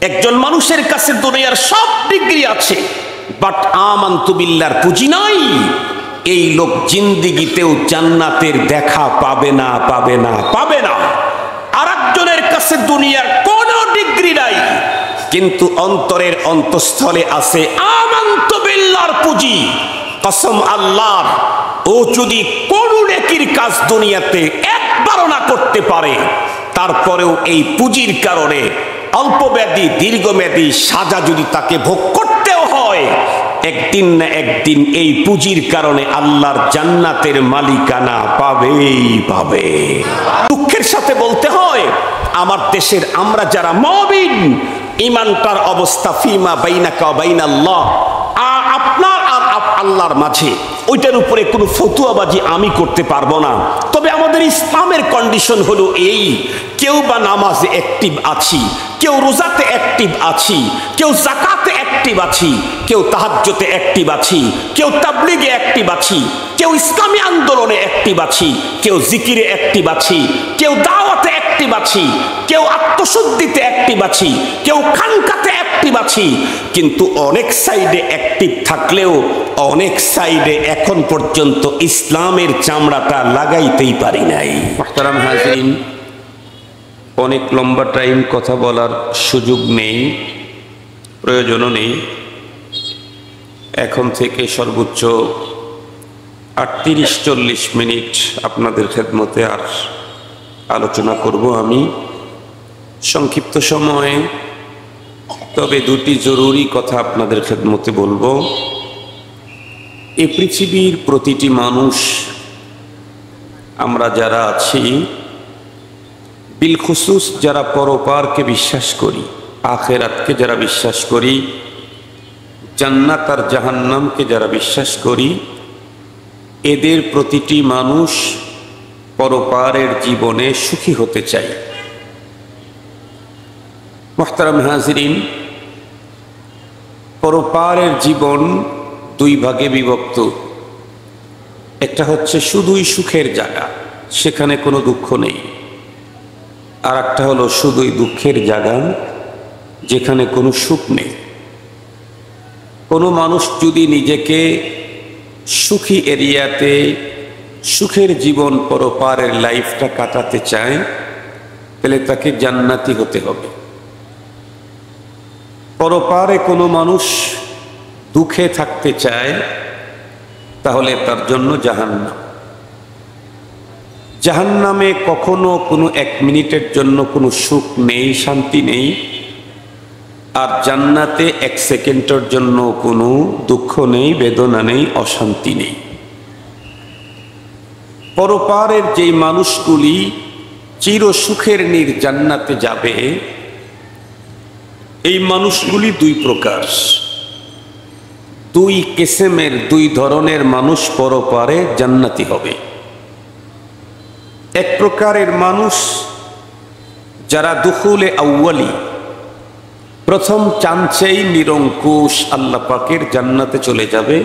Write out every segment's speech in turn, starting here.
একজন মানুষের কাছে দুনিয়ার সব ডিগ্রি আছে, বাট আমানতু বিল্লাহর পুঁজি নাই, এই লোক জিন্দিগিতেও জান্নাতের দেখা পাবে না, পাবে না, পাবে না। আর একজনের কাছে দুনিয়ার কোনো ডিগ্রি নাই, কিন্তু অন্তরের অন্তঃস্থলে আছে আমানতু বিল্লাহর পুঁজি। কসম আল্লাহর, ও যদি কোন নেকির কাজ দুনিয়াতে একবারও না করতে পারে, তারপরেও এই পুঁজির কারণে অল্পমেয়াদী দীর্ঘমেয়াদী সাজা যদি তাকে ভোগ করতেও হয়, একদিন না একদিন এই পুঁজির কারণে আল্লাহর জান্নাতের মালিকানা পাবেই পাবে। দুঃখের সাথে বলতে হয়, আমার দেশের আমরা যারা মুমিন, ঈমানটার অবস্থা ফিমা বাইনাকা ওয়া বাইনাল্লাহ, আপনার আর আল্লাহর মাঝে, ওইটার উপরে কোনো ফতুয়াবাজি আমি করতে পারবো না। তবে আমাদের ইসলামের কন্ডিশন হলো এই, কেউ বা নামাজে অ্যাক্টিভ আছি, কেউ রোজাতে অ্যাক্টিভ আছি, কেউ যাকাতে অ্যাক্টিভ আছি, কেউ তাহাজ্জুদে অ্যাক্টিভ আছি, কেউ তাবলীগে অ্যাক্টিভ আছি, কেউ ইসলামী আন্দোলনে অ্যাক্টিভ আছি, কেউ জিকিরে অ্যাক্টিভ আছি, কেউ দাওয়াতে অ্যাক্টিভ আছি, কেউ আত্মশুদ্ধিতে অ্যাক্টিভ আছি, কেউ খানকাতে অ্যাক্টিভ আছি। কিন্তু অনেক সাইডে অ্যাক্টিভ থাকলেও অনেক সাইডে এখন পর্যন্ত ইসলামের চামড়াটা লাগাইতেই পারি নাই। মুহতারাম হাজিরিন, অনেক লম্বা টাইম কথা বলার সুযোগ নেই, প্রয়োজনও নেই। এখন থেকে সর্বোচ্চ 38-40 মিনিট আপনাদের খেদমতে আর আলোচনা করব আমি সংক্ষিপ্ত সময়ে। তবে দুটি জরুরি কথা আপনাদের খেদমতে বলবো। এই পৃথিবীর প্রতিটি মানুষ, আমরা যারা আছি, বিলখুসুস যারা পরপারকে বিশ্বাস করি, আখেরাতকে যারা বিশ্বাস করি, জান্নাত আর জাহান্নামকে যারা বিশ্বাস করি, এদের প্রতিটি মানুষ পরপারের জীবনে সুখী হতে চাই। মুহতারাম হাজিরিন, পরপারের জীবন দুই ভাগে বিভক্ত। একটা হচ্ছে শুধুই সুখের জায়গা, সেখানে কোনো দুঃখ নেই। আর একটা হলো শুধুই দুঃখের জায়গা, যেখানে কোনো সুখ নেই। কোনো মানুষ যদি নিজেকে সুখী এরিয়াতে সুখের জীবন পরপারের লাইফটা কাটাতে চায়, তাহলে তাকে জান্নাতি হতে হবে। পরপারে কোনো মানুষ দুঃখে থাকতে চায়, তাহলে তার জন্য জাহান্নাম। জাহান্নামে কখনো কোনো এক মিনিটের জন্য কোনো সুখ নেই, শান্তি নেই। আর জান্নাতে এক সেকেন্ডের জন্য কোনো দুঃখ নেই, বেদনা নেই, অশান্তি নেই। পরপারের যেই মানুষগুলি চির সুখের নীর জান্নাতে যাবে, এই মানুষগুলি দুই প্রকার, দুই কিসমের, দুই ধরনের মানুষ পরপারে জান্নাতি হবে। এক প্রকারের মানুষ যারা দুখুলে আউয়ালি, প্রথম চান্সেই নিরঙ্কুশ আল্লাহ পাকের জান্নাতে চলে যাবে।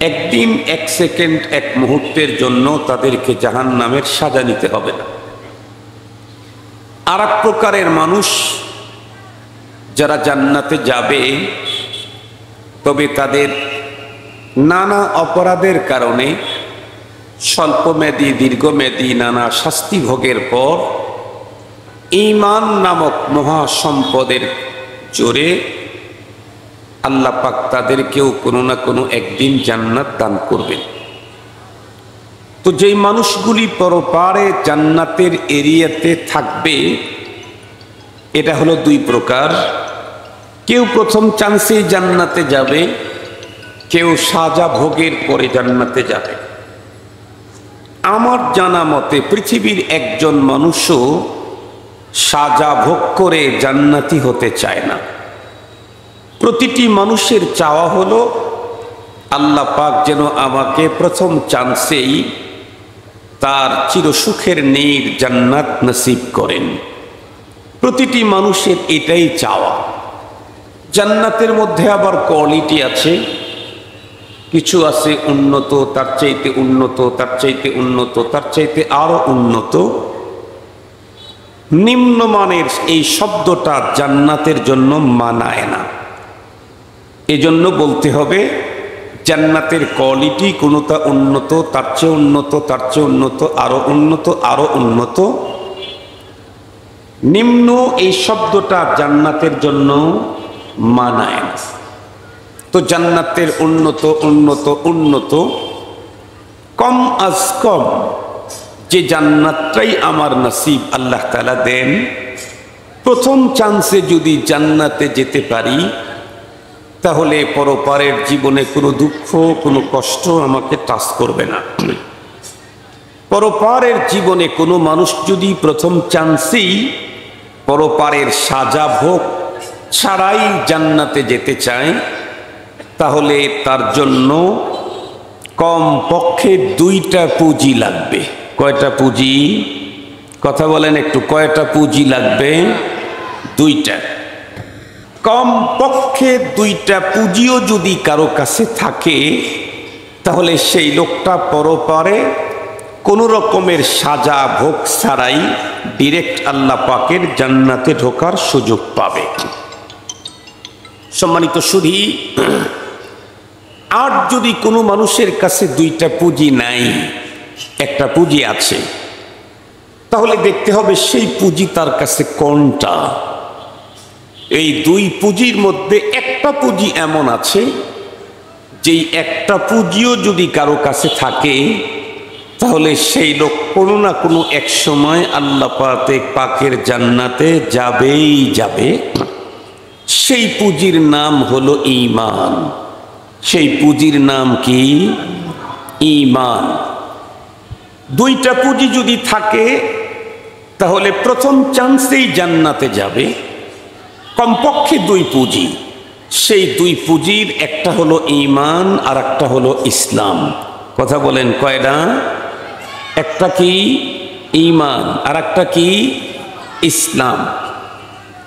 একদিন, এক সেকেন্ড, এক মুহূর্তের জন্য তাদেরকে জাহান্নামের সাজা নিতে হবে না। আর এক প্রকারের মানুষ যারা জান্নাতে যাবে, তবে তাদের নানা অপরাধের কারণে স্বল্পমেয়াদী দীর্ঘমেয়াদী নানা শাস্তি ভোগের পর ঈমান নামক মহাসম্পদের জোরে আল্লাহ পাক তাদেরকেও কোনো না কোনো একদিন জান্নাত দান করবেন। তো যেই মানুষগুলি পরপারে জান্নাতের এরিয়াতে থাকবে, এটা হলো দুই প্রকার। কেউ প্রথম চান্সেই জান্নাতে যাবে, কেউ সাজা ভোগের পরে জান্নাতে যাবে। আমার জানা মতে পৃথিবীর একজন মানুষও সাজা ভোগ করে জান্নাতি হতে চায় না। প্রতিটি মানুষের চাওয়া হলো আল্লাহ পাক যেন আমাকে প্রথম চান্সেই তার চিরসুখের নীর জান্নাত নসিব করেন। প্রতিটি মানুষের এটাই চাওয়া। জান্নাতের মধ্যে আবার কোয়ালিটি আছে, কিছু আছে উন্নত, তার চাইতে উন্নত, তার চাইতে উন্নত, তার চাইতে আরো উন্নত। নিম্নমানের এই শব্দটা জান্নাতের জন্য মানায় না। এজন্য বলতে হবে জান্নাতের কোয়ালিটি কোনটা উন্নত, তার চেয়ে উন্নত, তার চেয়ে উন্নত, আরো উন্নত, আরো উন্নত। নিম্ন এই শব্দটা জান্নাতের জন্য মানায় না। তো জান্নাতের উন্নত উন্নত উন্নত, কম আজ কম যে জান্নাতটাই আমার নসিব আল্লাহ তাআলা দেন, প্রথম চান্সে যদি জান্নাতে যেতে পারি তাহলে পরপারের জীবনে কোনো দুঃখ কোনো কষ্ট আমাকে টাচ করবে না। পরপারের জীবনে কোনো মানুষ যদি প্রথম চান্সেই পরপারের সাজা ভোগ ছাড়াই জান্নাতে যেতে চায় তাহলে তার জন্য কম পক্ষে দুইটা পুঁজি লাগবে। কয়টা পুঁজি? কথা বলেন একটু, কয়টা পুঁজি লাগবে? দুইটা। কম পক্ষে দুইটা পুঁজিও যদি কারো কাছে থাকে তাহলে সেই লোকটা পরপারে কোনো রকমের সাজা ভোগ ছাড়াই ডিরেক্ট আল্লাহ পাকের জান্নাতে ঢোকার সুযোগ পাবে। সম্মানিত সুধী, আর যদি কোনো মানুষের কাছে দুইটা পুঁজি নাই, একটা পুঁজি আছে, তাহলে দেখতে হবে সেই পুঁজি তার কাছে কোনটা। এই দুই পুঁজির মধ্যে একটা পুঁজি এমন আছে যেই একটা পুঁজিও যদি কারো কাছে থাকে তাহলে সেই লোক কোনো না কোনো এক সময় আল্লাহ পাকের জান্নাতে যাবেই যাবে। সেই পুঁজির নাম হলো ঈমান। সেই পুঁজির নাম কি? ঈমান। দুইটা পুঁজি যদি থাকে তাহলে প্রথম চান্সেই জান্নাতে যাবে। কমপক্ষে দুই পুঁজি, সেই দুই পুঁজির একটা হলো ঈমান আর একটা হলো ইসলাম। কথা বলেন কয়টা? একটা কি? ঈমান আর একটা কি? ইসলাম।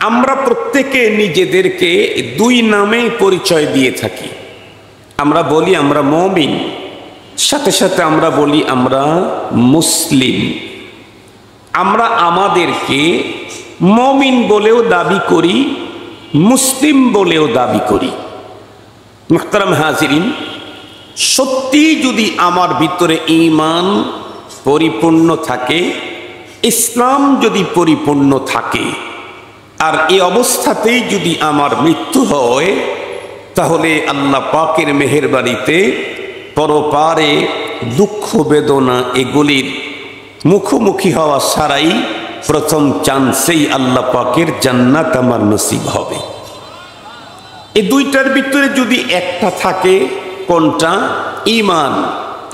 আমরা প্রত্যেকে নিজেদেরকে দুই নামে পরিচয় দিয়ে থাকি। আমরা বলি আমরা মুমিন, সাথে সাথে আমরা বলি আমরা মুসলিম। আমরা আমাদেরকে মুমিন বলেও দাবি করি, মুসলিম বলেও দাবি করি। মুহতারাম হাজিরিন, সত্যি যদি আমার ভিতরে ঈমান পরিপূর্ণ থাকে, ইসলাম যদি পরিপূর্ণ থাকে, আর এই অবস্থাতেই যদি আমার মৃত্যু হয় তাহলে আল্লাহ পাকের মেহেরবানিতে পরপারে দুঃখ বেদনা এগুলির মুখোমুখি হওয়া ছাড়াই প্রথম চান্সেই আল্লাহ পাকের জান্নাত আমার নসিব হবে। এই দুইটার ভিতরে যদি একটা থাকে, কোনটা? ঈমান।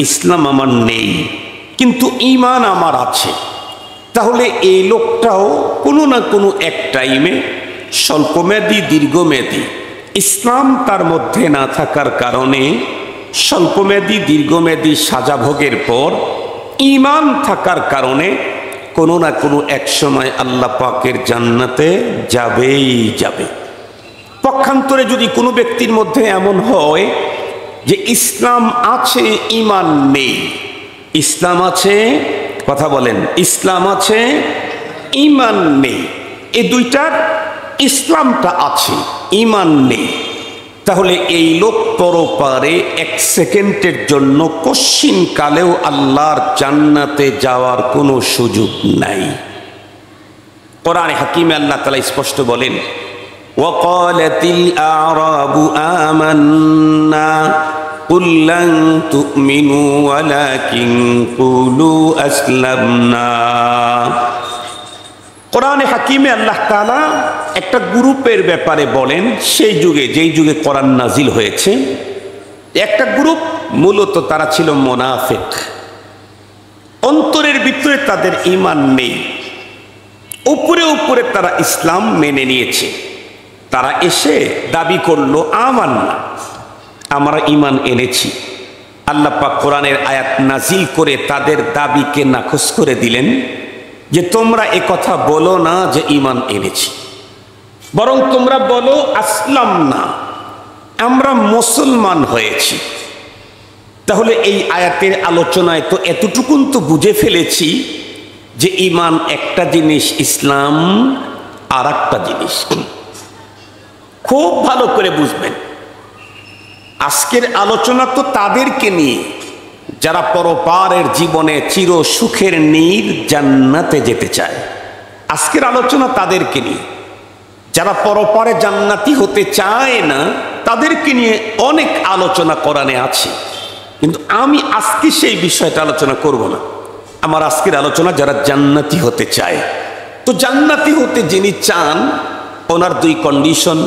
ইসলাম আমার নেই কিন্তু ঈমান আমার আছে, তাহলে এই লোকটাও কোনো না কোনো এক টাইমে স্বল্পমেয়াদী দীর্ঘমেয়াদী, ইসলাম তার মধ্যে না থাকার কারণে স্বল্পমেয়াদী দীর্ঘমেয়াদী সাজা ভোগের পর ঈমান থাকার কারণে কোনো না কোনো এক সময় আল্লাহ পাকের জান্নাতে যাবেই যাবে। পক্ষান্তরে যদি কোনো ব্যক্তির মধ্যে এমন হয় যে ইসলাম আছে ঈমান নেই, ইসলাম আছে, কথা বলেন, ইসলাম আছে ঈমান নেই, এই দুইটার ইসলামটা আছে ঈমান নেই, তাহলে এই লোক পরপারে এক সেকেন্ডের জন্য কশ্চিন কালেও আল্লাহর জান্নাতে যাওয়ার কোনো সুযোগ নাই। কোরআনে হাকিমে আল্লাহ তাআলা স্পষ্ট বলেন, ওয়াকালাতিল আ'রাবু আমান্না কুল লান তু'মিনু ওয়ালাকিন কুলু আসলামনা। কোরআনে হাকিমে আল্লাহ তাআলা একটা গ্রুপের ব্যাপারে বলেন, সেই যুগে, যেই যুগে কোরআন নাজিল হয়েছে, একটা গ্রুপ মূলত তারা ছিল মুনাফিক, অন্তরের ভিতরে তাদের ঈমান নেই, উপরে উপরে তারা ইসলাম মেনে নিয়েছে। তারা এসে দাবি করলো আমান্না, আমরা ঈমান এনেছি। আল্লাহ পাক কোরআনের আয়াত নাজিল করে তাদের দাবিকে নাকচ করে দিলেন যে তোমরা এ কথা বলো না যে ঈমান এনেছি, বরং তোমরা বলো আসলাম না, আমরা মুসলমান হয়েছি। তাহলে এই আয়াতের আলোচনায় তো এতটুকুন তো বুঝে ফেলেছি যে ঈমান একটা জিনিস, ইসলাম আর একটা জিনিস। খুব ভালো করে বুঝবেন। আজকের আলোচনা তো তাদেরকে নিয়ে যারা পরপারের জীবনে চির সুখের নীড় জান্নাতে যেতে চায়। আজকের আলোচনা তাদেরকে নিয়ে যারা পরপারে জান্নাতি হতে চায় না, তাদেরকে নিয়ে অনেক আলোচনা কোরআনে আছে, কিন্তু আমি আজকে সেই বিষয়টা আলোচনা করব না। আমার আজকের আলোচনা যারা জান্নাতি হতে চায়। তো জান্নাতি হতে যিনি চান, ওনার দুই কন্ডিশন।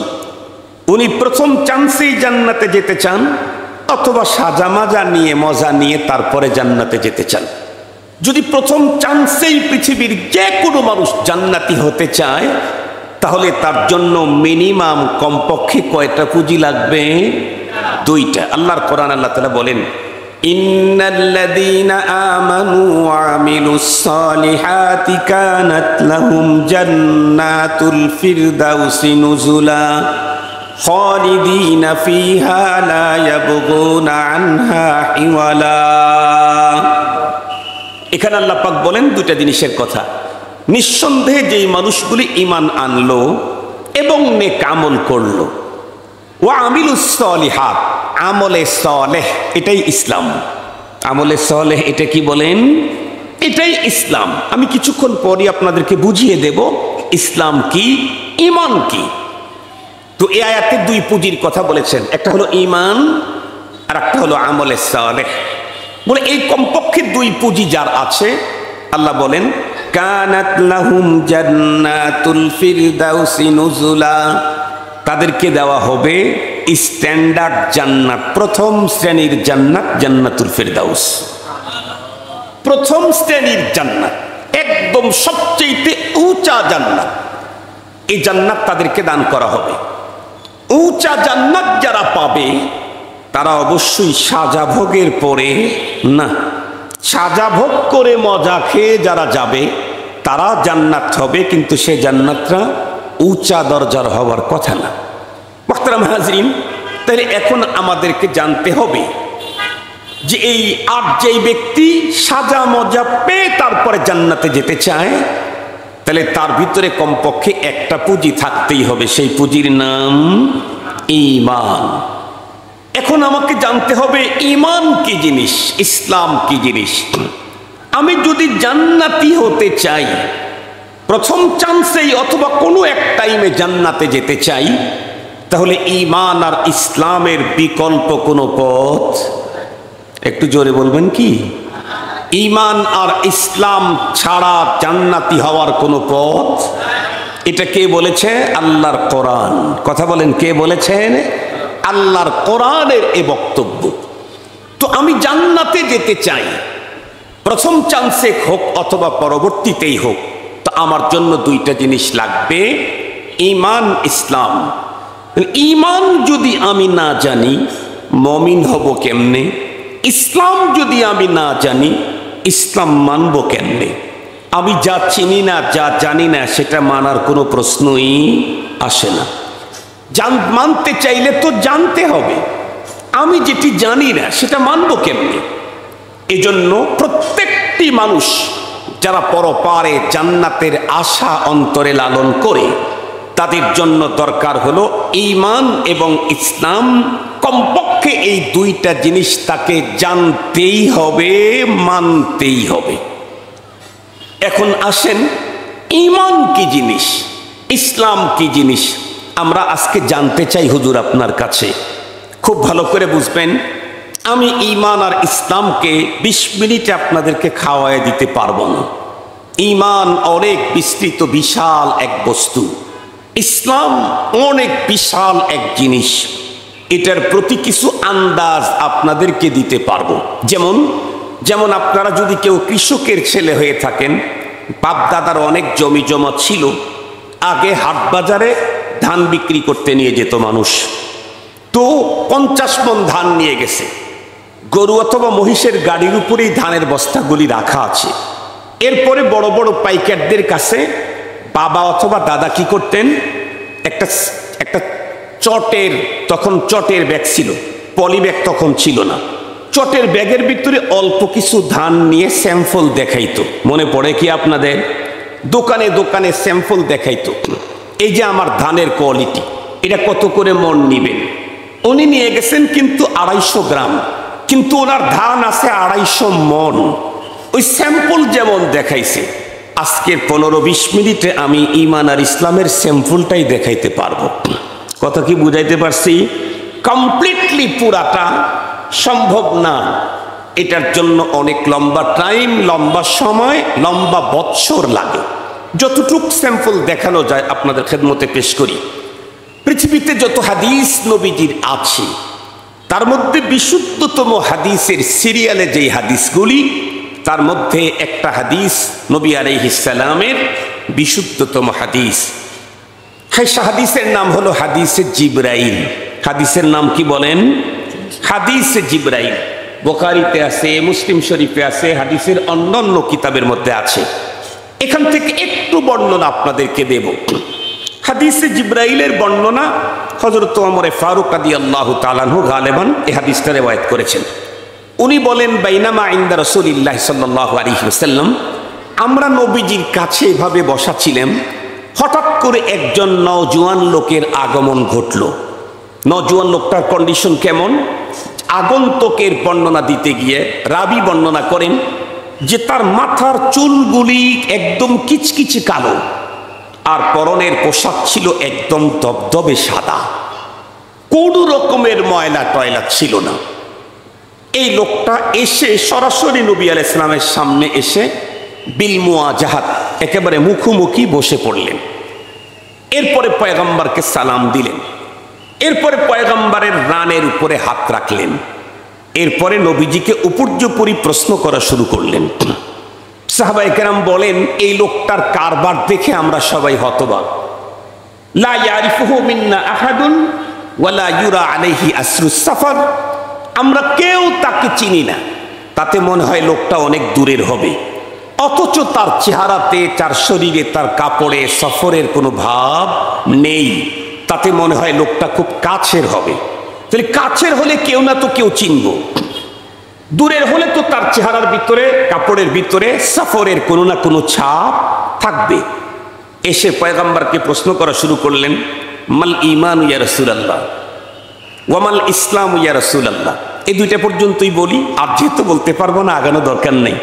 উনি প্রথম চান্সেই জান্নাতে যেতে চান, অথবা সাজা মাজা নিয়ে মজা নিয়ে তারপরে জান্নাতে যেতে চান। যদি প্রথম চান্সেই পৃথিবীর যে কোনো মানুষ জান্নাতি হতে চায়, তাহলে তার জন্য মিনিমাম কমপক্ষে কয়টা পুঁজি লাগবে? দুইটা। আল্লাহর কোরআন আল্লাহ তাআলা বলেন, ইন্নাল্লাযীনা আমানু ওয়া আমিলুস সালিহাতি কানাত লাহুম জান্নাতুল ফিরদাউসি নুজুলা খালিদিনা ফিহা লা ইয়াবগুনা আনহা হিওয়ালা। এখানে আল্লাহ পাক বলেন দুইটা জিনিসের কথা। নিঃসন্দেহে যেই মানুষগুলি ঈমান আনলো এবং নেক আমল করলো, ওয়া আমিলুস সালিহাত, আমলে সালেহ, এটাই ইসলাম। আমলে সালেহ এটা কি বলেন? এটাই ইসলাম। আমি কিছুক্ষণ পরে আপনাদেরকে বুঝিয়ে দেব ইসলাম কি, ঈমান কি। তো এই আয়াতে দুই পুঁজির কথা বলেছেন, একটা হলো ঈমান আর একটা হলো আমলে সালেহ। বলে এই কমপক্ষে দুই পুঁজি যার আছে, আল্লাহ বলেন কানাত লাহুম জান্নাতুল ফিরদাউসি নুজুলা, তাদেরকে দেওয়া হবে স্ট্যান্ডার্ড জান্নাত, প্রথম শ্রেণীর জান্নাত, জান্নাতুল ফিরদাউস। প্রথম শ্রেণীর জান্নাত, একদম সবচেয়ে উঁচা জান্নাত। এই জান্নাত তাদেরকে দান করা হবে। উঁচা জান্নাত যারা পাবে তারা অবশ্যই সাজা ভোগের পরে না, সাজা ভোগ করে মজা খেয়ে যারা যাবে তারা জান্নাত হবে, কিন্তু সে জান্নাতটা উঁচা দরজার হওয়ার কথা না। মুহতারাম হাজরিন, তাহলে এখন আমাদেরকে জানতে হবে যে এই আর যেই ব্যক্তি সাজা মজা পেয়ে তারপরে জান্নাতে যেতে চায়, তাহলে তার ভিতরে কমপক্ষে একটা পুঁজি থাকতেই হবে, সেই পুঁজির নাম ঈমান। এখন আমাকে জানতে হবে ঈমান কি জিনিস, ইসলাম কি জিনিস। আমি যদি জান্নাতি হতে চাই, প্রথম চান্সেই অথবা কোনো এক টাইমে জান্নাতে যেতে চাই, তাহলে ঈমান আর ইসলামের বিকল্প কোনো পথ? একটু জোরে বলবেন কি? ঈমান আর ইসলাম ছাড়া জান্নাতি হওয়ার কোনো পথ? এটা কে বলেছে? আল্লাহর কোরআন। কথা বলেন, কে বলেছেন? আল্লাহর কোরআনের এ বক্তব্য। তো আমি জান্নাতে যেতে চাই, প্রথম চান্সে হোক অথবা পরবর্তীতেই হোক, তো আমার জন্য দুইটা জিনিস লাগবে, ঈমান, ইসলাম। ঈমান যদি আমি না জানি, মুমিন হব কেমনে? ইসলাম যদি আমি না জানি, ইসলাম মানব কেমনে? আমি যা চিনি না, যা জানি না, সেটা মানার কোনো প্রশ্নই আসে না। মানতে চাইলে তো জানতে হবে। আমি যেটি জানি না সেটা মানব কেমনে? এজন্য প্রত্যেকটি মানুষ যারা পরপারে জান্নাতের আশা অন্তরে লালন করে, তাদের জন্য দরকার হলো ঈমান এবং ইসলাম। কমপক্ষে এই দুইটা জিনিস তাকে জানতেই হবে, মানতেই হবে। এখন আসেন, ঈমান কি জিনিস, ইসলাম কি জিনিস, আমরা আজকে জানতে চাই হুজুর আপনার কাছে। খুব ভালো করে বুঝবেন, আমি ঈমান আর ইসলামকে 20 মিনিটে আপনাদেরকে খাওয়ায় দিতে পারবো না। ঈমান অনেক বিস্তৃত বিশাল এক বস্তু, ইসলাম অনেক বিশাল এক জিনিস। এটার প্রতি কিছু আন্দাজ আপনাদেরকে দিতে পারবো। যেমন আপনারা যদি কেউ কৃষকের ছেলে হয়ে থাকেন, বাপ দাদার অনেক জমি জমা ছিল, আগে হাট বাজারে ধান বিক্রি করতে নিয়ে যেত মানুষ। তো 50 মণ ধান নিয়ে গেছে, গরু অথবা মহিষের গাড়ির উপরেই ধানের বস্তাগুলি রাখা আছে। এরপরে বড় বড় পাইকারদের কাছে বাবা অথবা দাদা কি করতেন, একটা চটের, তখন চটের ব্যাগ ছিল, পলি ব্যাগ তখন ছিল না, চটের ব্যাগের ভিতরে অল্প কিছু ধান নিয়ে স্যাম্পল দেখাইতো, মনে পড়ে কি আপনাদের? দোকানে দোকানে স্যাম্পল দেখাইতো, এই যে আমার ধানের কোয়ালিটি, এটা কত করে মন নিবেন। উনি নিয়ে গেছেন কিন্তু 250 গ্রাম, কিন্তু ওনার ধান আছে 250 মন। ওই স্যাম্পল যেমন দেখাইছে, আজকের 15-20 মিনিটে আমি ঈমান আর ইসলামের স্যাম্পলটাই দেখাইতে পারবো। কথা কি বুঝাইতে পারছি? কমপ্লিটলি পুরাটা সম্ভব না, এটার জন্য অনেক লম্বা টাইম, লম্বা সময়, লম্বা বৎসর লাগে। যতটুক স্যাম্পল দেখানো যায় আপনাদের খেদমতে পেশ করি। পৃথিবীতে যত হাদিস নবীজির আছে তার মধ্যে বিশুদ্ধতম হাদিসের সিরিয়ালে যেই হাদিসগুলি, তার মধ্যে একটা হাদিস নবী আলাইহিস সালামের বিশুদ্ধতম হাদিস। সেই হাদিসের নাম হলো হাদিসে জিবরাইল। হাদিসের নাম কি বলেন? হাদিসে জিবরাইল। বুখারীতে আছে, মুসলিম শরীফে আছে, হাদিসের অন্যান্য কিতাবের মধ্যে আছে। এখান থেকে একটু বর্ণনা আপনাদেরকে দেব। হাদিসে জিবরাইলের বর্ণনা হযরত ওমর ফারুক রাদিয়াল্লাহু তাআলা আনহু গালেবান এই হাদিসটা রওয়ায়াত করেছেন। উনি বলেন, বাইনামা ইনদা রাসূলিল্লাহ সাল্লাল্লাহু আলাইহি ওয়াসাল্লাম, আমরা নবীজির কাছে এভাবে বসা ছিলাম, হঠাৎ করে একজন নওজোয়ান লোকের আগমন ঘটল। নওজোয়ান লোকটার কন্ডিশন কেমন? আগন্তুকের বর্ণনা দিতে গিয়ে রাবি বর্ণনা করেন যে তার মাথার চুলগুলি একদম কিচকিচে কালো, আর পরনের পোশাক ছিল একদম দবদবে সাদা, কোনো রকমের ময়লা টয়লা ছিল না। এই লোকটা এসে সরাসরি নবী আলাইহিস সালামের সামনে এসে বিল মুওয়াজাহাত, একেবারে মুখোমুখি বসে পড়লেন। এরপরে পয়গম্বরকে সালাম দিলেন, এরপরে পয়গম্বরের রানের উপরে হাত রাখলেন, এরপরে নবীজিকে উপর্যুপরি প্রশ্ন করা শুরু করলেন। সাহাবায়ে কেরাম বলেন, এই লোকটার কারবার দেখে আমরা সবাই হতবাক। লা ইয়ারিফুহু মিন্না আহাদুন ওয়ালা ইউরা আলাইহি আসরুস সাফার, আমরা কেউ তাকে চিনি না, তাতে মনে হয় লোকটা অনেক দূরের হবে, অথচ তার চেহারাতে, তার শরীরে, তার কাপড়ে সফরের কোনো ভাব নেই, তাতে মনে হয় লোকটা খুব কাছের হবে। তাহলে কাছের হলে কেউ না তো কেউ চিনব, দূরের হলে তো তার চেহারার ভিতরে, কাপড়ের ভিতরে সফরের কোনো না কোনো ছাপ থাকবে। এসে পয়গম্বরকে প্রশ্ন করা শুরু করলেন, মাল ঈমান ইয়া রাসূলুল্লাহ ওয়ামাল ইসলাম ইয়া রাসূলুল্লাহ। এই দুইটা পর্যন্তই বলি, আর যেহেতু বলতে পারবো না, আগানো দরকার নেই।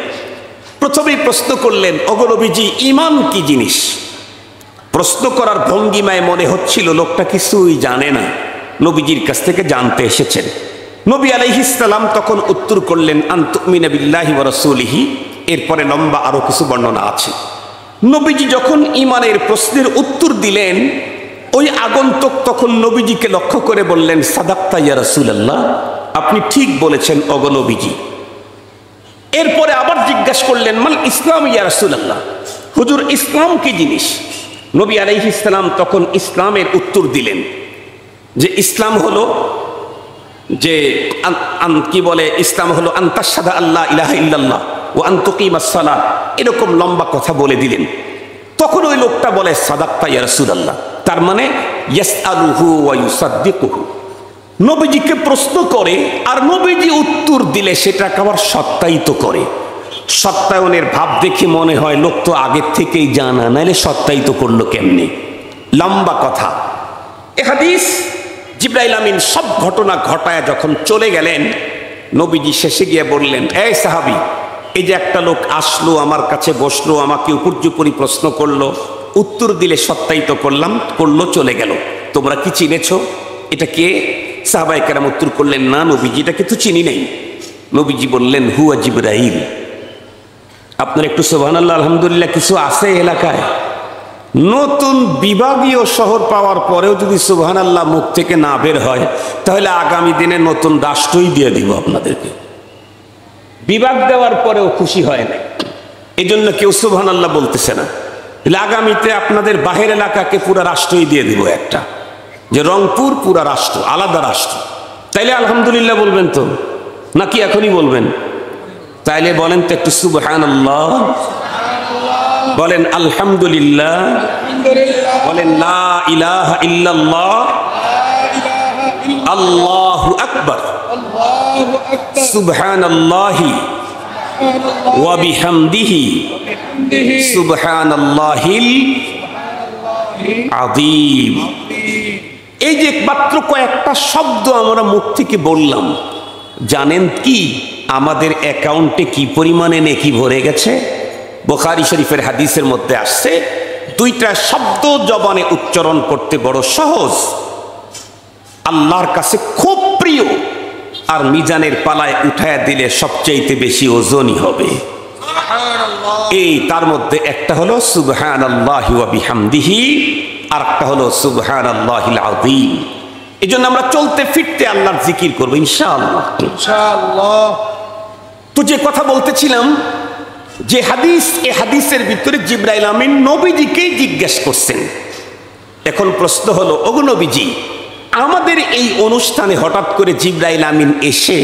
প্রথমেই প্রশ্ন করলেন, ওগো নবীজি, ঈমান কি জিনিস? প্রশ্ন করার ভঙ্গিমায় মনে হচ্ছিল লোকটা কিছুই জানে না, নবীজির কাছ থেকে জানতে এসেছেন। নবী আলাইহিস সালাম তখন উত্তর করলেন, আন তুমিনা বিল্লাহি ওয়া রাসূলিহি। এরপরে লম্বা আরো কিছু বর্ণনা আছে। নবীজি যখন ঈমানের প্রশ্নের উত্তর দিলেন, ওই আগন্তুক তখন নবীজিকে লক্ষ্য করে বললেন, সাদাক্তা ইয়া রাসূলুল্লাহ, আপনি ঠিক বলেছেন ওগো নবীজি। এরপরে আবার জিজ্ঞাসা করলেন, মাল ইসলাম ইয়া রাসূলুল্লাহ, হুজুর ইসলাম কি জিনিস? নবী আলাইহিস সালাম তখন ইসলামের উত্তর দিলেন যে ইসলাম হলো যে কি বলে, ইসলাম হলো আনতাশহাদা আল্লা ইলাহা ইল্লাল্লাহ ওয়া আন তুকিমাস সালাহ, এরকম লম্বা কথা বলে দিলেন। তখন ওই লোকটা বলে, সাদাক্তা ইয়া রাসূলুল্লাহ, তার মানে ইয়াসআলুহু ওয়া ইউসাদ্দিকুহু, নবীজিকে প্রশ্ন করে আর নবীজি উত্তর দিলে সেটাকে আবার সত্যায়িত করে। সত্যায়নের ভাব দেখে মনে হয় লোক তো আগের থেকেই জানা, নাইলে সত্যায়িত করলো কেমনি? লম্বা কথা। এ হাদিস জিবরাইল আমিন সব ঘটনা ঘটায় যখন চলে গেলেন, নবীজি শেষে গিয়ে বললেন, এই সাহাবী, এই যে একটা লোক আসলো, আমার কাছে বসলো, আমাকে উপর্যুপরি প্রশ্ন করলো, উত্তর দিলে সত্যায়িত করলাম, করলো, চলে গেল, তোমরা কি চিনেছো? এটা কে? সাহাবায়ে কেরাম উত্তর করলেন, না নবীজি, এটাকে তো চিনি নাই। নবীজি বললেন, হুয়া জিবরাইল। আপনার একটু সুবহানাল্লাহ আলহামদুলিল্লাহ কিছু আছে এলাকায়? নতুন বিভাগীয় শহর পাওয়ার পরেও যদি সুবহানাল্লাহ মুখ থেকে না বের হয়, তাহলে আগামী দিনে নতুন রাষ্ট্রই দিয়ে দিব আপনাদেরকে। বিভাগ দেওয়ার পরেও খুশি হয় না, এই জন্য কেউ সুবহানাল্লাহ বলতেছে না। আগামীতে আপনাদের বাহির এলাকাকে পুরা রাষ্ট্রই দিয়ে দিব একটা, যে রংপুর পুরা রাষ্ট্র, আলাদা রাষ্ট্র। তাইলে আলহামদুলিল্লাহ বলবেন তো, নাকি এখনই বলবেন? তাইলে বলেন তো একটু সুবহানাল্লাহ, বলেন আলহামদুলিল্লাহ, বলেন লা ইলাহা ইল্লাল্লাহ, আল্লাহু আকবার, সুবহানাল্লাহি ওয়া বিহামদিহি সুবহানাল্লাহিল আযীম। এই যে মাত্র কয়েকটা শব্দ আমরা মুখ থেকে বললাম, জানেন কি আমাদের অ্যাকাউন্টে কি পরিমাণে নেকি ভরে গেছে? বুখারী শরীফের হাদিসের মধ্যে আসছে, দুইটা শব্দ জবানে উচ্চারণ করতে বড় সহজ, আল্লাহর কাছে খুব প্রিয়, আর মিজানের পালায় উঠায় দিলে সবচেয়ে বেশি ওজনই হবে। এই তার মধ্যে একটা হলো সুবহানাল্লাহি ওয়া বিহামদিহি, আর একটা হলো সুবহানাল্লাহিল আযীম। এই জন্য আমরা চলতে ফিরতে আল্লাহর জিকির করবো ইনশাআল্লাহ, ইনশাআল্লাহ। তো যে কথা বলতেছিলাম, যে হাদিস, এই হাদিসের ভিতরে জিবরাইল আমিন নবীজিকেই জিজ্ঞেস করছেন। এখন প্রশ্ন হলো, ওগো নবীজি, আমাদের এই অনুষ্ঠানে হঠাৎ করে জিবরাইল আমিন এসে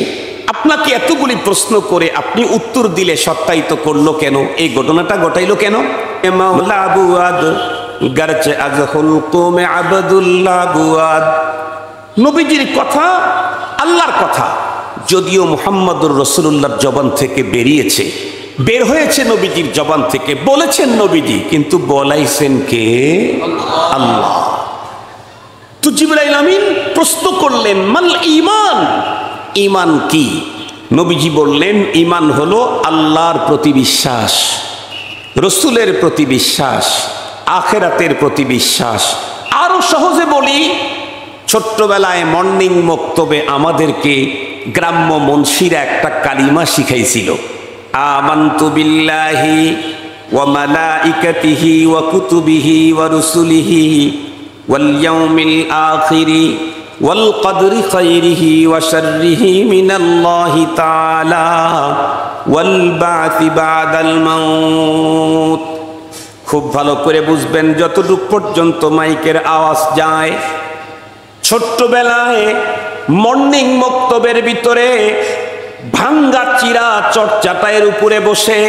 আপনাকে এতগুলি প্রশ্ন করে আপনি উত্তর দিলে সত্যায়িত করলো কেন? এই ঘটনাটা ঘটাইলো কেন? নবীজির কথা আল্লাহর কথা, যদিও মুহাম্মদুর রাসূলুল্লাহর জবান থেকে বেরিয়েছে, বের হয়েছে নবীজির জবান থেকে, বলেছেন নবীজি, কিন্তু বলাইছেন কে? আল্লাহ। তো জিবরাইল আমিন প্রশ্ন করলেন, মাল ঈমান, ঈমান কি? নবীজি বললেন, ঈমান হলো আল্লাহর প্রতি বিশ্বাস, রাসূলের প্রতি বিশ্বাস, আখিরাতের প্রতি বিশ্বাস। আরো সহজে বলি, ছোট্টবেলায় মর্নিং মক্তবে আমাদেরকে গ্রাম্য মুন্সিরা একটা কালিমা শিখাইছিল, আমানতু বিল্লাহি ওয়া মালাইকাতিহি ওয়া কুতুবিহি ওয়া রুসুলিহি ওয়াল ইয়াউমিল আখিরি ওয়াল কদরি খাইরিহি ওয়া শাররিহি মিনাল্লাহি তাআলা ওয়াল বা'থি বা'দাল মাউত। খুব ভালো করে বুঝবেন, যতটুক পর্যন্ত মাইকের আওয়াজ যায়, ছোট্টবেলায় মর্নিং মক্তবের ভিতরে ভাঙ্গা চিরা চটচাটাইয়ের উপরে বসে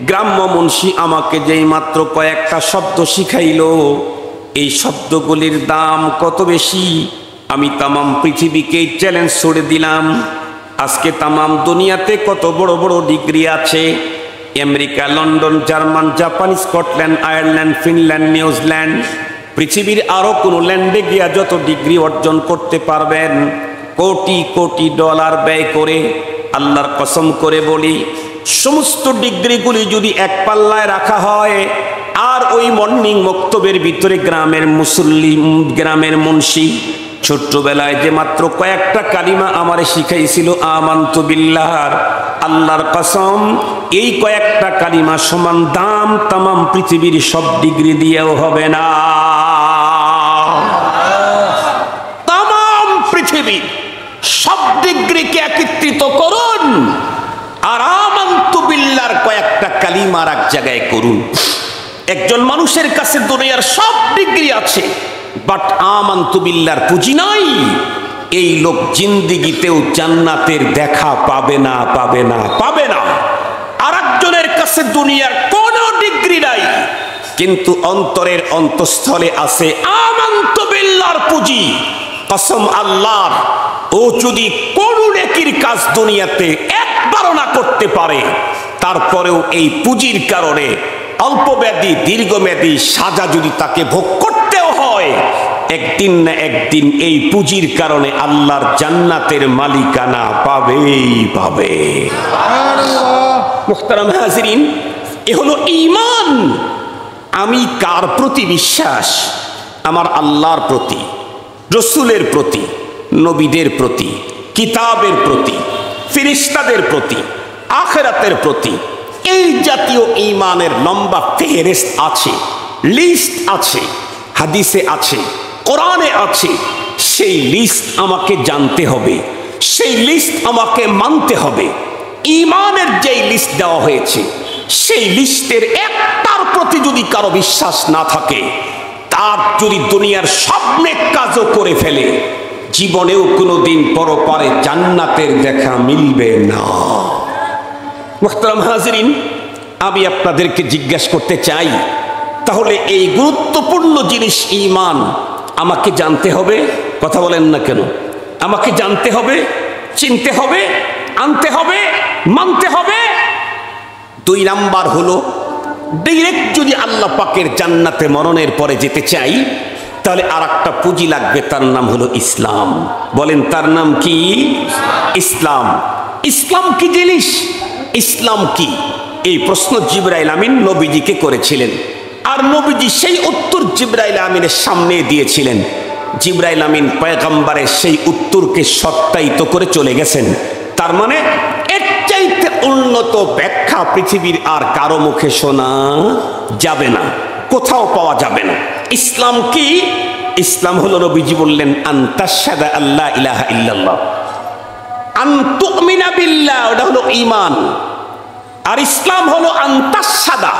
গ্রাম্য মুন্সি আমাকে যেই মাত্র কয়েকটা শব্দ শিখাইলো, এই শব্দগুলির দাম কত বেশি আমি তামাম পৃথিবীকে চ্যালেঞ্জ ছুড়ে দিলাম। আজকে তামাম দুনিয়াতে কত বড় বড় ডিগ্রি আছে, America, London, German, Japan, Scotland, Ireland, Finland, New Zealand, পৃথিবীর আরো কোনো ল্যান্ডে গিয়া যত ডিগ্রি অর্জন করতে পারবেন, কোটি কোটি ডলার ব্যয় করে, আল্লাহর কসম করে বলি, সমস্ত ডিগ্রিগুলি যদি এক পাল্লায় রাখা হয়, আর ওই মর্নিং মক্তবের ভিতরে গ্রামের মুসল্লি, গ্রামের মুন্সি ছোট্টবেলায় যে মাত্র কয়েকটা কালিমা আমারে শিখাইছিল, আমানতু বিল্লাহর, আল্লাহর কসম, এই কয়েকটা কালিমা সমান দাম তামাম পৃথিবীর সব ডিগ্রি দিয়েও হবে না। তামাম পৃথিবীর সব ডিগ্রিকে একত্রিত করুন, আর আমানতু বিল্লাহর কয়েকটা কালিমার এক জায়গায় করুন। একজন মানুষের কাছে দুনিয়ার সব ডিগ্রি আছে, বাট আমানতু বিল্লাহর পুঁজি নাই, এই লোক জিন্দিগিতেও জান্নাতের দেখা পাবে না, পাবে না, পাবে না। আর একজনের কাছে দুনিয়ার কোন ডিগ্রি নাই, কিন্তু অন্তরের অন্তঃস্থলে আছে আমানতু বিল্লাহর পুঁজি। কসম আল্লাহর, ও যদি কোন নেকির কাজ দুনিয়াতে একবারও না করতে পারে, তারপরেও এই পুঁজির কারণে অল্পমেয়াদী দীর্ঘমেয়াদী সাজা যদি তাকে ভোগ করতেও হয়, একদিন না একদিন এই পুঁজির কারণে আল্লাহর জান্নাতের মালিকানা পাবেই পাবে। মুহতারাম হাজিরিন, এ হলো ঈমান। আমি কার প্রতি বিশ্বাস? আমার আল্লাহর প্রতি, রাসূলের প্রতি, নবীদের প্রতি, কিতাবের প্রতি, ফেরেশতাদের প্রতি, আখিরাতের প্রতি। এই জাতীয় ঈমানের লম্বা ফেহরিস্ত আছে, লিস্ট আছে, হাদিসে আছে, কোরআনে আছে। সেই লিস্ট আমাকে জানতে হবে, সেই লিস্ট আমাকে মানতে হবে। ঈমানের যেই লিস্ট দেওয়া হয়েছে, সেই লিস্টের একটার প্রতি যদি কারো বিশ্বাস না থাকে, তার যদি দুনিয়ার সব নেক কাজও করে ফেলে, জীবনেও কোনোদিন পরপারে জান্নাতের দেখা মিলবে না। মুহতারাম হাজিরিন, আমি আপনাদেরকে জিজ্ঞাসা করতে চাই, তাহলে এই গুরুত্বপূর্ণ জিনিস ঈমান, আমাকে জানতে হবে, কথা বলেন না কেন? আমাকে জানতে হবে, চিনতে হবে, আনতে হবে, মানতে হবে। 2 নাম্বার হলো ডাইরেক্ট যদি আল্লাহ পাকের জান্নাতে মরণের পরে যেতে চাই, তাহলে আর একটা পুঁজি লাগবে, তার নাম হলো ইসলাম। বলেন, তার নাম কি? ইসলাম। ইসলাম কি জিনিস? ইসলাম কি? এই প্রশ্ন জিবরাইল আমিন নবীজিকে করেছিলেন, আর নবীজি সেই উত্তর জিবরাইল আমিনের সামনে দিয়েছিলেন। জিবরাইল আমিন পয়গম্বরের সেই উত্তরকে সত্যায়িত করে চলে গেছেন। তার মানে এর চাইতে উন্নত ব্যাখ্যা পৃথিবীর আর কারো মুখে শোনা যাবে না, কোথাও পাওয়া যাবে না। ইসলাম কি? ইসলাম হলো, নবীজি বললেন, আনতাশহাদা আল্লা ইলাহা ইল্লাল্লাহ, আন তুমিনা বিল্লাহ, ওটা হলো ঈমান। আর ইসলাম হলো আনতাশহাদা,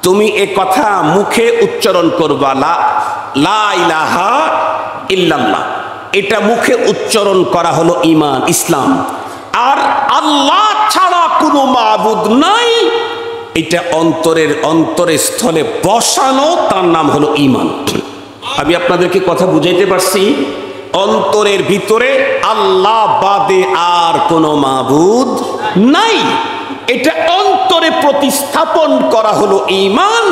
তুমি এ কথা মুখে উচ্চারণ করবা, লা ইলাহা ইল্লাল্লাহ, এটা মুখে উচ্চারণ করা হলো ঈমান, ইসলাম। আর আল্লাহ ছাড়া কোনো মাবুদ নাই, এটা অন্তরের স্থলে বসানো, তার নাম হলো ঈমান। আমি আপনাদেরকে কথা বুঝাইতে পারছি? অন্তরের ভিতরে আল্লাহ বাদে আর কোনো মাবুদ নাই, এটা অন্তরে প্রতিস্থাপন করা হলো ঈমান।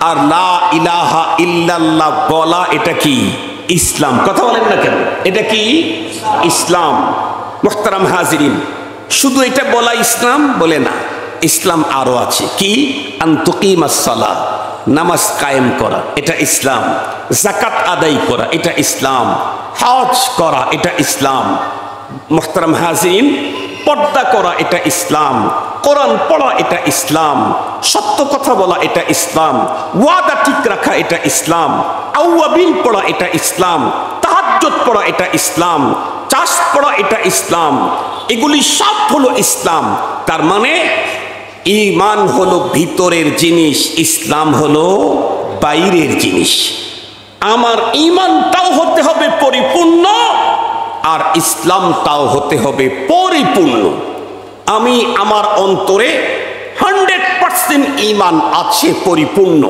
আর লা ইলাহা ইল্লাল্লাহ বলা, এটা কি? ইসলাম। কথা বলেন না কেন? এটা কি? ইসলাম। মুহতারাম হাজিরিন, শুধু এটা বলা ইসলাম? বলে না, ইসলাম আরো আছে। কি? আন তুকিমাস সালাহ, নামাজ কায়েম করা, এটা ইসলাম। যাকাত আদায় করা, এটা ইসলাম। হজ করা, এটা ইসলাম। মুহতারাম হাজিরিন, পর্দা করা, এটা ইসলাম। কোরআন পড়া, এটা ইসলাম। সত্য কথা বলা, এটা ইসলাম। ওয়াদা ঠিক রাখা, এটা ইসলাম। আউয়াবিন পড়া, এটা ইসলাম। তাহাজ্জুদ পড়া, এটা ইসলাম। চাষ পড়া, এটা ইসলাম। এগুলি সব হলো ইসলাম। তার মানে ঈমান হলো ভিতরের জিনিস, ইসলাম হলো বাইরের জিনিস। আমার ঈমানটাও হতে হবে পরিপূর্ণ, আর ইসলামটাও হতে হবে পরিপূর্ণ। আমি আমার অন্তরে 100% ঈমান আছে, পরিপূর্ণ,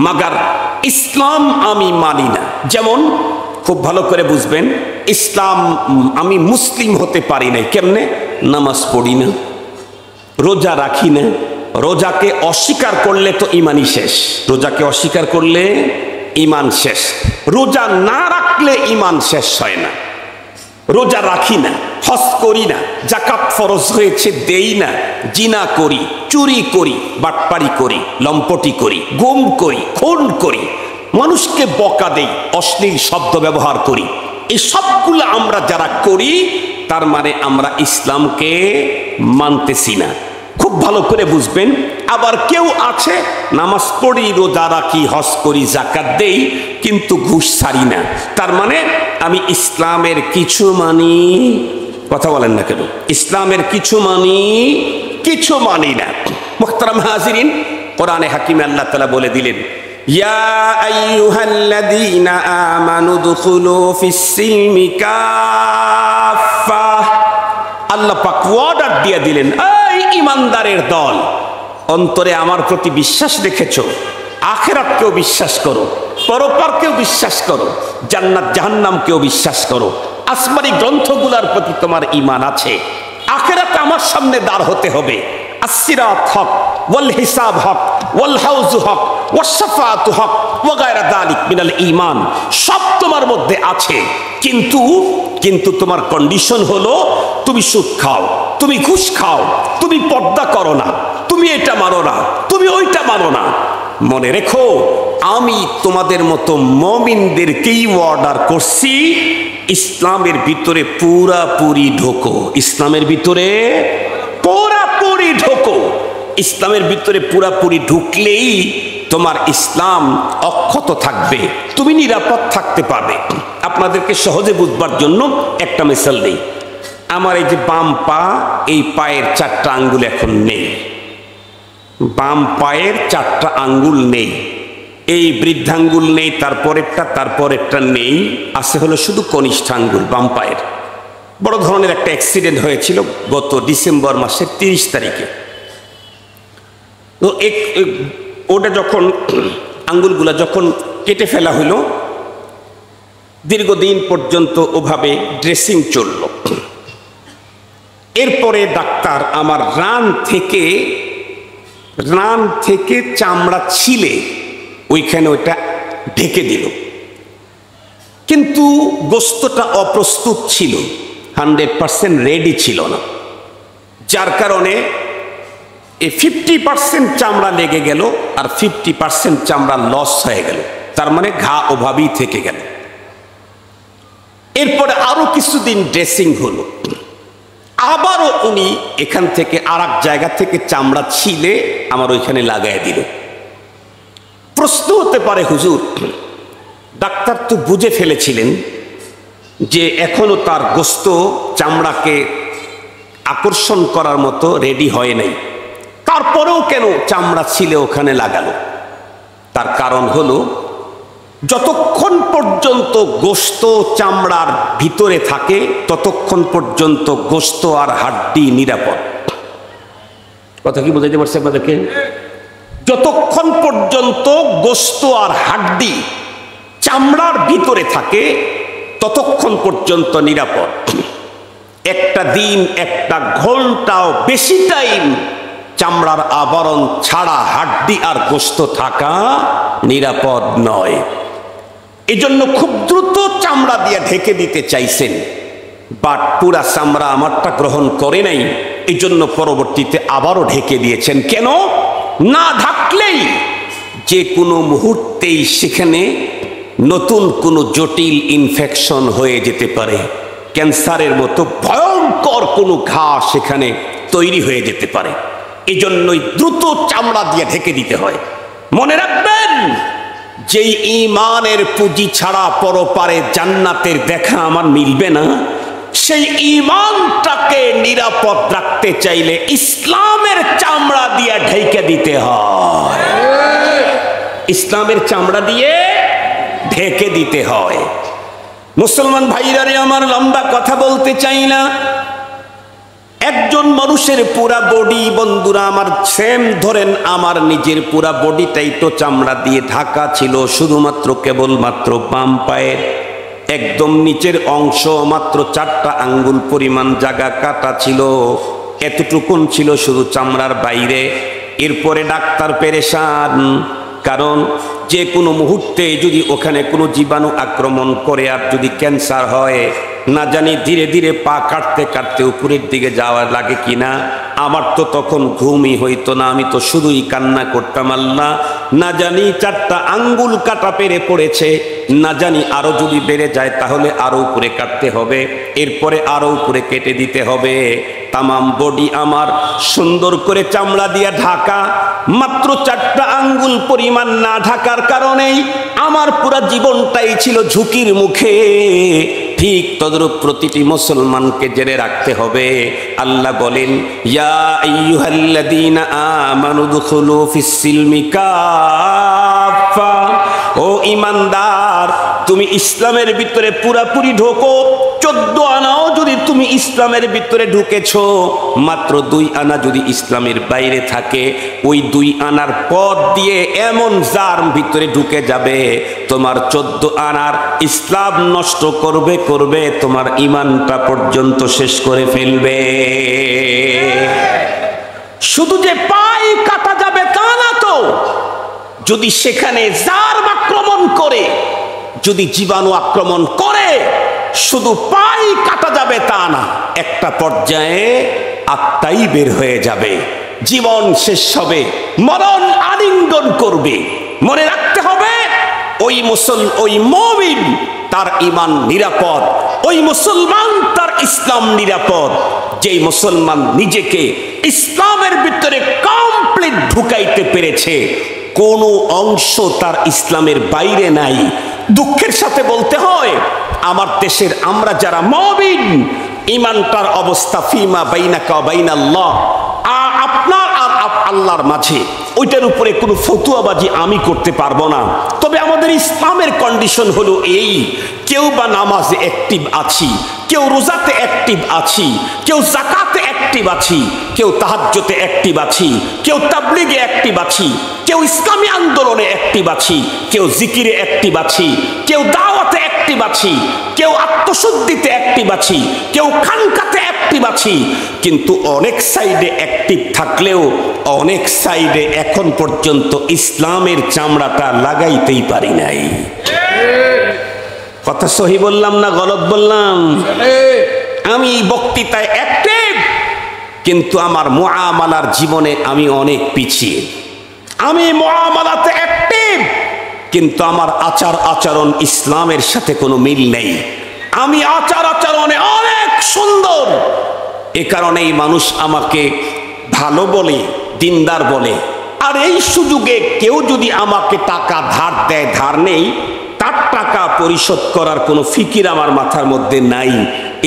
মাগার ইসলাম আমি মানি না। যেমন খুব ভালো করে বুঝবেন, ইসলাম, আমি মুসলিম হতে পারি না। কেমনে? নামাজ পড়ি না, রোজা রাখি না। রোজাকে অস্বীকার করলে তো ঈমানই শেষ। রোজাকে অস্বীকার করলে ঈমান শেষ। রোজা না রাখলে ঈমান শেষ হয় না। রোজা রাখি না, হজ করি না, যাকাত ফরজ হয়েছে দেই না, জিনা করি, চুরি করি, বাটপারি করি, লম্পটি করি, গুম করি, খুন করি, মানুষকে বকা দেই, অশ্লীল শব্দ ব্যবহার করি, এই সবগুলো আমরা যারা করি, তার মানে আমরা ইসলামকে মানতেছি না। খুব ভালো করে বুঝবেন। আবার কেউ আছে, নামাজ পড়ি, রোজা রাখি, হজ করি, যাকাত দেই, কিন্তু ঘুষ ছাড়ি না। তার মানে আমি ইসলামের কিছু মানি, কথা বলেন না কেন? ইসলামের কিছু মানি, কিছু মানি না। মুহতারাম হাজিরিন, কোরআনে হাকিমে আল্লাহ তাআলা বলে দিলেন, ইয়া আইয়ুহাল্লাযীনা আমানু দুখুলু ফিস-সিলমি কাফা। আল্লাহ পাক অর্ডার দিয়ে দিলেন, এই ঈমানদারের দল, অন্তরে আমার প্রতি বিশ্বাস রেখেছো, আখিরাতকেও বিশ্বাস করো, পরপারকেও বিশ্বাস করো, জান্নাত জাহান্নামকেও বিশ্বাস করো, আসমানি গ্রন্থগুলোর প্রতি তোমার ঈমান আছে, আখিরাত আমার সামনে দাঁড় হতে হবে, আসসিরাত হক, ওয়াল হিসাব হক, ওয়াল হাউজ হক, ওয়াস শাফাআতু হক, ওয়া গায়রা যালিক মিনাল ঈমান, সব তোমার মধ্যে আছে। কিন্তু তোমার কন্ডিশন হলো, তুমি সুদ খাও, তুমি ঘুষ খাও, তুমি পর্দা করো না, তুমি এটা মানো না, তুমি ওইটা মানো না। মনে রেখো, আমি তোমাদের মতো মুমিনদেরকেই অর্ডার করছি, ইসলামের ভিতরে পুরাপুরি ঢোকো। ইসলামের ভিতরে পুরাপুরি ঢোকো। ইসলামের ভিতরে পুরাপুরি ঢুকলেই তোমার ইসলাম অক্ষত থাকবে, তুমি নিরাপদ থাকতে পারবে। আপনাদেরকে সহজে বুঝবার জন্য একটা মিসাল দেই। আমার এই যে বাম পা, এই পায়ের 4টা আঙ্গুল এখন নেই, বাম পায়ের 4টা আঙ্গুল নেই, এই বৃদ্ধাঙ্গুল নেই, তারপরেরটা নেই, আছে হলো শুধু কনিষ্ঠ আঙ্গুল বাম পায়ের। বড় ধরনের একটা অ্যাক্সিডেন্ট হয়েছিল গত ডিসেম্বর মাসের 30 তারিখে। তো ওটা যখন আঙ্গুলগুলা যখন কেটে ফেলা হলো, দীর্ঘদিন পর্যন্ত ওভাবে ড্রেসিং চলল। এরপরে ডাক্তার আমার রান থেকে চামড়া ছিলে ওইখানে ওইটা ঢেকে দিল, কিন্তু গোস্তটা অপ্রস্তুত ছিল, 100% রেডি ছিল না, যার কারণে এই 50% চামড়া লেগে গেল আর 50% চামড়া লস হয়ে গেল, তার মানে ঘা ওভাবেই থেকে গেল। এরপরে আরো কিছুদিন ড্রেসিং হলো, আবারও উনি এখান থেকে আর এক জায়গা থেকে চামড়া ছিলে আমার ওইখানে লাগাই দিল। প্রশ্ন হতে পারে, হুজুর ডাক্তার তো বুঝে ফেলেছিলেন যে এখনো তার গোস্ত চামড়াকে আকর্ষণ করার মতো রেডি হয় নাই, তারপরেও কেন চামড়া ছিলে ওখানে লাগালো? তার কারণ হলো, যতক্ষণ পর্যন্ত গোস্ত চামড়ার ভিতরে থাকে ততক্ষণ পর্যন্ত গোস্ত আর হাড্ডি নিরাপদ। কথা কি বুঝাইতে পারছি আপনাদেরকে? যতক্ষণ পর্যন্ত গোস্ত আর হাড্ডি চামড়ার ভিতরে থাকে ততক্ষণ পর্যন্ত নিরাপদ। একটা দিন, একটা ঘন্টাও বেশি টাইম চামড়ার আবরণ ছাড়া হাড্ডি আর গোস্ত থাকা নিরাপদ নয়। এজন্য খুব দ্রুত চামড়া দিয়ে ঢেকে দিতে চাইছেন, বাট পুরা চামড়া আমারটা গ্রহণ করে নাই, এই জন্য পরবর্তীতে আবারও ঢেকে দিয়েছেন। কেন? না ঢাকলেই যে কোনো মুহূর্তেই সেখানে নতুন কোনো জটিল ইনফেকশন হয়ে যেতে পারে, ক্যান্সারের মতো ভয়ঙ্কর কোনো ঘা সেখানে তৈরি হয়ে যেতে পারে। এই জন্যই দ্রুত চামড়া দিয়ে ঢেকে দিতে হয়। মনে রাখবেন, যেই ঈমানের পুঁজি ছাড়া পরপারে জান্নাতের দেখা আমার মিলবে না, সেই ঈমানটাকে নিরাপদ রাখতে চাইলে ইসলামের চামড়া দিয়ে ঢেকে দিতে হয়। ইসলামের চামড়া দিয়ে ঢেকে দিতে হয়। মুসলমান ভাইরারে আমার, লম্বা কথা বলতে চাই না। একজন মানুষের পুরা বডি, বন্ধুরা আমার, সেম ধরেন আমার নিজের পুরা বডিটাই তো চামড়া দিয়ে ঢাকা ছিল, শুধুমাত্র কেবলমাত্র বাম পায়ের একদম নিচের অংশ মাত্র 4টা আঙ্গুল পরিমাণ জায়গা কাটা ছিল, এতটুকুন ছিল শুধু চামড়ার বাইরে। এরপরে ডাক্তার পেরেশান, কারণ যে কোনো মুহূর্তে যদি ওখানে কোনো জীবাণু আক্রমণ করে আর যদি ক্যান্সার হয়, না জানি ধীরে ধীরে পা কাটতে কাটতে উপরের দিকে যাওয়া লাগে কিনা। আমার তো তখন ঘুমই হইতো না, আমি তো শুধুই কান্না করতাম, আল্লাহ না জানি 4টা আঙ্গুল কাটা পেরে পড়েছে, না জানি আরো যদি বেড়ে যায় তাহলে আরো উপরে কাটতে হবে, এরপরে আরো উপরে কেটে দিতে হবে। তামাম বডি আমার সুন্দর করে চামড়া দিয়ে ঢাকা, মাত্র 4টা আঙ্গুল পরিমাণ না ঢাকার কারণেই আমার পুরা জীবনটাই ছিল ঝুঁকির মুখে। ঠিক তদ্রূপ প্রতিটি মুসলমানকে জেনে রাখতে হবে। আল্লাহ বলেন, ইয়া আইয়ুহাল্লাযীনা আমানু দুখুলু ফিস-সিলমি কাফা, ও ঈমানদার তুমি ইসলামের ভিতরে পুরাপুরি ঢোকো। 14 আনাও যদি তুমি ইসলামের ভিতরে ঢুকেছো, মাত্র 2 আনা যদি ইসলামের বাইরে থাকে, ওই 2 আনার পথ দিয়ে এমন জার্ম ভিতরে ঢুকে যাবে, তোমার 14 আনার ইসলাম নষ্ট করবে তোমার ঈমানটা পর্যন্ত শেষ করে ফেলবে। শুধু যে পাই কাটা যাবে তা না তো, যদি সেখানে জার্ম আক্রমণ করে, যদি জীবাণু আক্রমণ করে, শুধু পাই কাটা যাবে তা না, একটা পর্যায়ে আত্মাই বের হয়ে যাবে, জীবন শেষ হবে, মরণ আলিঙ্গন করবে। মনে রাখতে হবে, ওই মুমিন তার ঈমান নিরাপদ, ওই মুসলমান তার ইসলাম নিরাপদ। যেই মুসলমান নিজেকে ইসলামের ভিতরে কমপ্লিট ঢুকাইতে পেরেছে, কোনো অংশ তার ইসলামের বাইরে নাই। দুঃখের সাথে বলতে হয়, আমার দেশের আমরা যারা মুমিন, ঈমানটার অবস্থা ফিমা বাইনাকা ওয়া বাইনাল্লাহ, আপনার আর আল্লাহর মাঝে, ওইটার উপরে কোনো ফতুয়াবাজি আমি করতে পারবো না। তবে আমাদের ইসলামের কন্ডিশন হলো এই, কেউ বা নামাজে অ্যাক্টিভ আছি, কেউ রোজাতে অ্যাক্টিভ আছি, কেউ যাকাতে অ্যাক্টিভ আছি, কেউ তাহাজ্জুদে অ্যাক্টিভ আছি, কেউ তাবলীগে অ্যাক্টিভ আছি, কেউ ইসলামী আন্দোলনে অ্যাক্টিভ আছি, কেউ জিকিরে অ্যাক্টিভ আছি, কেউ দাওয়াতে অ্যাক্টিভ অ্যাক্টিভ আছি, কেউ আত্মশুদ্ধিতে অ্যাক্টিভ আছি, কেউ খানকাতে অ্যাক্টিভ আছি, কিন্তু অনেক সাইডে অ্যাক্টিভ থাকলেও অনেক সাইডে এখন পর্যন্ত ইসলামের চামড়াটা লাগাইতেই পারি নাই। কথা সহি বললাম না গলত বললাম? আমি বক্তৃতায় অ্যাক্টিভ, কিন্তু আমার মুআমালার জীবনে আমি অনেক পিছিয়ে। আমি মুআমালাতে অ্যাক্টিভ, কিন্তু আমার আচার আচরণ ইসলামের সাথে কোনো মিল নেই। আমি আচার আচরণে অনেক সুন্দর, এ কারণেই মানুষ আমাকে ভালো বলে, দিনদার বলে। আর এই সুযোগে কেউ যদি আমাকে টাকা ধার দেয়, ধার নেই, তার টাকা পরিশোধ করার কোনো ফিকির আমার মাথার মধ্যে নাই।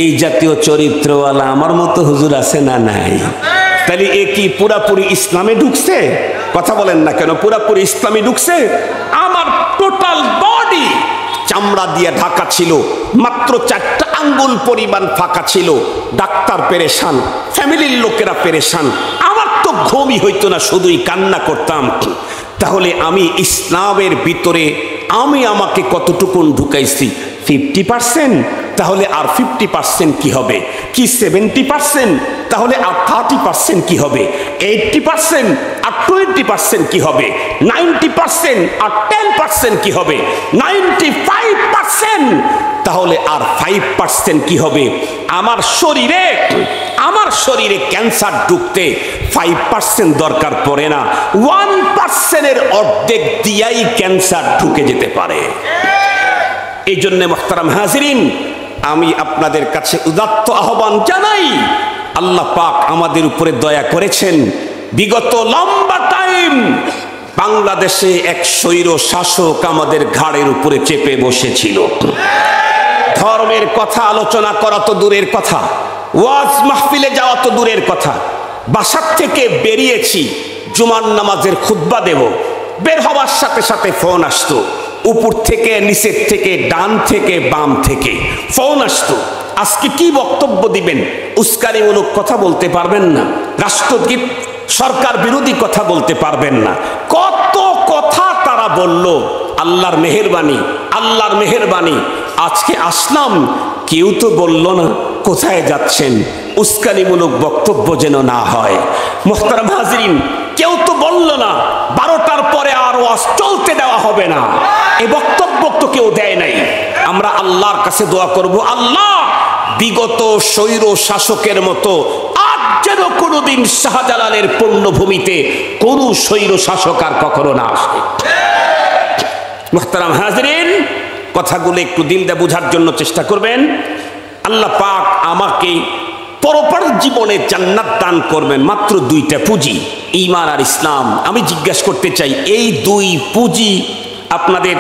এই জাতীয় চরিত্রওয়ালা আমার মতো হুজুর আছে না নাই? তাহলে এ কি পুরাপুরি ইসলামে ঢুকছে? কথা বলেন না কেন? পুরাপুরি ইসলামে ঢুকছে। আমার টোটাল বডি চামড়া দিয়ে ঢাকা ছিল, মাত্র 4টা আঙ্গুল পরিমাণ ফাঁকা ছিল। ডাক্তার পেরেশান, ফ্যামিলির লোকেরা পেরেশান, আমার তো ঘুমই হইতো না, শুধুই কান্না করতাম। তাহলে আমি ইসলামের ভিতরে আমি আমাকে কতটুকুন ঢুকাইছি? 50%। তাহলে আর 50% কি হবে? কি 70%? তাহলে আর 30% কি হবে? 80% আর 20% কি হবে? 90% আর 10% কি হবে? 95%। তাহলে আর 5% কি হবে? আমার শরীরে ক্যান্সার ঢুকতে 5% দরকার পড়ে না, 1%-এর অর্ধেক দিয়াই ক্যান্সার ঢুকে যেতে পারে। এই জন্য মুহতারাম হাজিরিন, আমি আপনাদের কাছে উদাত্ত আহ্বান জানাই, আল্লাহ পাক আমাদের উপরে দয়া করেছেন। বিগত লম্বা টাইম বাংলাদেশে এক স্বৈর শাসক আমাদের ঘাড়ের উপরে চেপে বসেছিল। ধর্মের কথা আলোচনা করা তো দূরের কথা, ওয়াজ মাহফিলে যাওয়া তো দূরের কথা। বাসার থেকে বেরিয়েছি, জুমার নামাজের খুতবা দেব, বের হওয়ার সাথে সাথে ফোন আসতো, উপর থেকে, নিচের থেকে, ডান থেকে, বাম থেকে ফোন আসতো। আজকে কি বক্তব্য দিবেন? উস্কানিমূলক কথা বলতে পারবেন না, রাষ্ট্রগীত সরকার বিরোধী কথা বলতে পারবেন না। কত কথা তারা বলল। আল্লাহর মেহেরবানি, আল্লাহর মেহেরবানি, আজকে আসলাম, কেউ তো বলল না কোথায় যাচ্ছেন, উস্কানিমূলক বক্তব্য যেন না হয়। মুহতারাম হাজিরিন, কেউ তো বলল না 12টার পরে আর ওয়াজ চলতে দেওয়া হবে না, এই বক্তব্য তো কেউ দেয় নাই। আমরা আল্লাহর কাছে দোয়া করব, আল্লাহ বিগত স্বৈর শাসকের মতো আজ যেন কোনোদিন শাহজালালের পূর্ণভূমিতে কোন স্বৈর শাসক আর কখনো না আসে। মুহতারাম হাজিরিন, কথাগুলো একটু দিল দিয়ে বোঝার জন্য চেষ্টা করবেন। আল্লাহ পাক আমাকে পরপর জীবনে জান্নাত দান করবেন। মাত্র 2টা পুঁজি, ঈমান আর ইসলাম। আমি জিজ্ঞাসা করতে চাই, এই 2 পুঁজি আপনাদের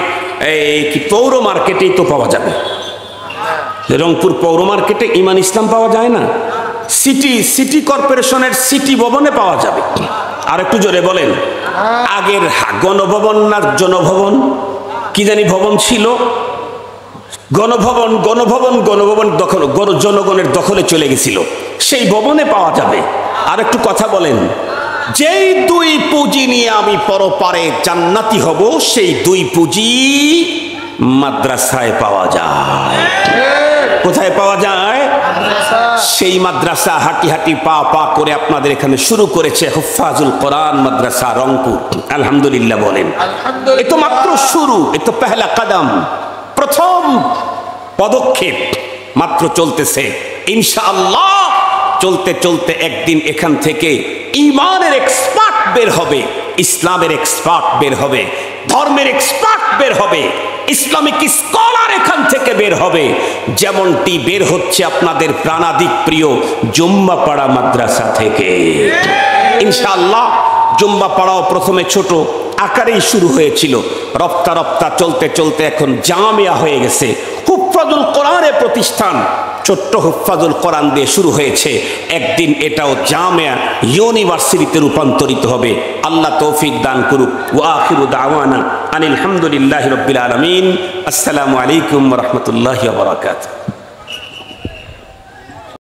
কি পৌর মার্কেটেই তো পাওয়া যাবে? রংপুর পৌর মার্কেটে ঈমান ইসলাম পাওয়া যায় না? সিটি কর্পোরেশনের সিটি ভবনে পাওয়া যাবে। আর একটু জোরে বলেন। আগের গণভবন না জনভবন, কি জানি ভবন ছিল, গণভবন দখল, জনগণের দখলে চলে গেছিল, সেই ভবনে পাওয়া যাবে। আর একটু কথা বলেন, যেই 2 পুঁজি নিয়ে আমি পরপারে জান্নাতি হব, সেই 2 পুঁজি মাদ্রাসায় পাওয়া যায়। কোথায় পাওয়া যায়? সেই মাদ্রাসা হাঁটি হাঁটি পা পা করে আপনাদের এখানে শুরু করেছে হুফাজুল কোরআন মাদ্রাসা রংপুর। আলহামদুলিল্লাহ বলেন। এ তো মাত্র শুরু, এ তো পহেলা কদম, প্রথম পদক্ষেপ মাত্র চলতেছে। ইনশাআল্লাহ চলতে চলতে একদিন এখান থেকে ঈমানের এক্সপার্ট বের হবে, ইসলামের এক্সপার্ট বের হবে, ধর্মের এক্সপার্ট বের হবে, ইসলামিক স্কলার এখান থেকে বের হবে, যেমনটি বের হচ্ছে আপনাদের প্রাণাদিক প্রিয় জুম্মাপাড়া মাদ্রাসা থেকে। ইনশাআল্লাহ জুম্মাপাড়াও প্রথমে ছোট আকারেই শুরু হয়েছিল, রপ্তা রপ্তা চলতে চলতে এখন জামিয়া হয়ে গেছে। হুফাজুল কোরআনের প্রতিষ্ঠান ছোট্ট হুফাজুল কোরআন দিয়ে শুরু হয়েছে, একদিন এটাও জামিয়া ইউনিভার্সিটিতে রূপান্তরিত হবে। আল্লাহ তৌফিক দান করুক। ওয়া আখিরু দাওয়ানা আনিল হামদুলিল্লাহি রাব্বিল আলামিন। আসসালামু আলাইকুম ওয়া রাহমাতুল্লাহি ওয়া বারাকাতুহু।